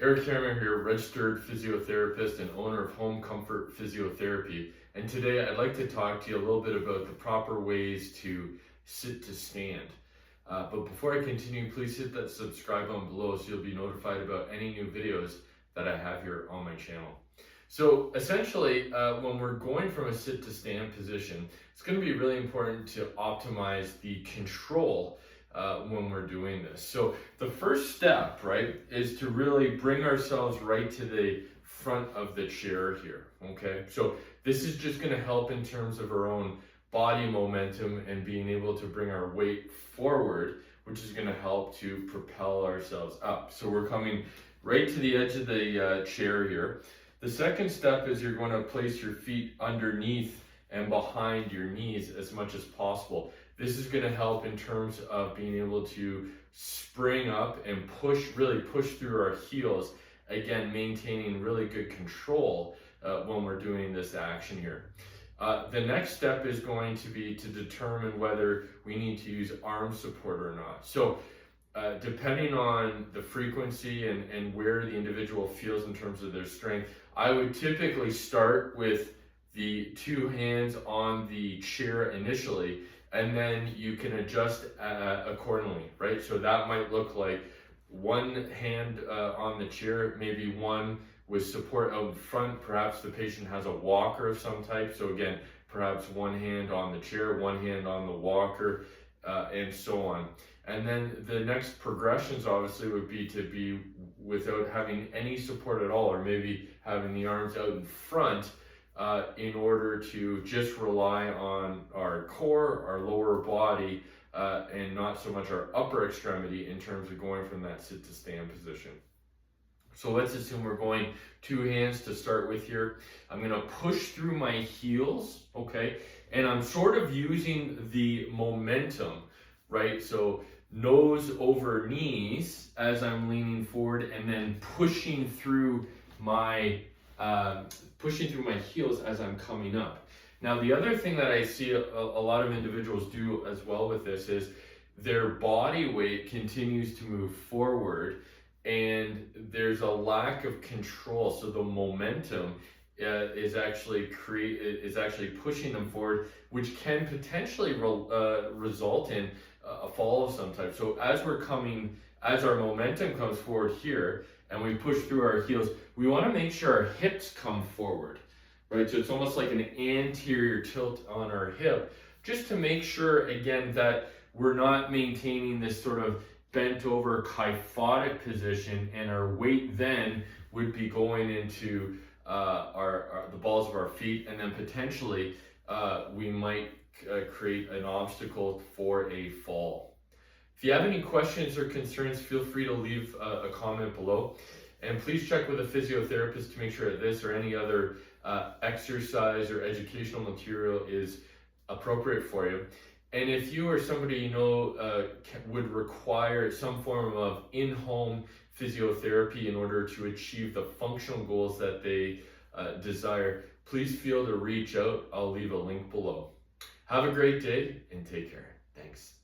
Eric Hammer here, registered physiotherapist and owner of Home Comfort Physiotherapy. And today I'd like to talk to you a little bit about the proper ways to sit to stand. But before I continue, please hit that subscribe button below so you'll be notified about any new videos that I have here on my channel. So essentially, when we're going from a sit to stand position, it's going to be really important to optimize the control when we're doing this. So the first step, right, is to really bring ourselves right to the front of the chair here, okay? So this is just going to help in terms of our own body momentum and being able to bring our weight forward, which is going to help to propel ourselves up. So we're coming right to the edge of the chair here. The second step is you're going to place your feet underneath and behind your knees as much as possible. This is going to help in terms of being able to spring up and really push through our heels, again, maintaining really good control when we're doing this action here. The next step is going to be to determine whether we need to use arm support or not. So depending on the frequency and where the individual feels in terms of their strength, I would typically start with the two hands on the chair initially, and then you can adjust accordingly, right? So that might look like one hand on the chair, maybe one with support out front. Perhaps the patient has a walker of some type. So again, perhaps one hand on the chair, one hand on the walker, and so on. And then the next progressions obviously would be to be without having any support at all, or maybe having the arms out in front in order to just rely on our core, our lower body, and not so much our upper extremity in terms of going from that sit to stand position. So let's assume we're going two hands to start with here. I'm going to push through my heels, okay? And I'm sort of using the momentum, right? So nose over knees as I'm leaning forward, and then pushing through my heels as I'm coming up. Now, the other thing that I see a lot of individuals do as well with this is their body weight continues to move forward, and there's a lack of control. So the momentum is actually pushing them forward, which can potentially result in a fall of some type. So as our momentum comes forward here and we push through our heels, we want to make sure our hips come forward, right? So it's almost like an anterior tilt on our hip, just to make sure, again, that we're not maintaining this sort of bent over kyphotic position, and our weight then would be going into the balls of our feet, and then potentially we might create an obstacle for a fall. If you have any questions or concerns, feel free to leave a comment below. And please check with a physiotherapist to make sure that this or any other exercise or educational material is appropriate for you. And if you or somebody you know would require some form of in-home physiotherapy in order to achieve the functional goals that they desire, please feel to reach out. I'll leave a link below. Have a great day and take care. Thanks.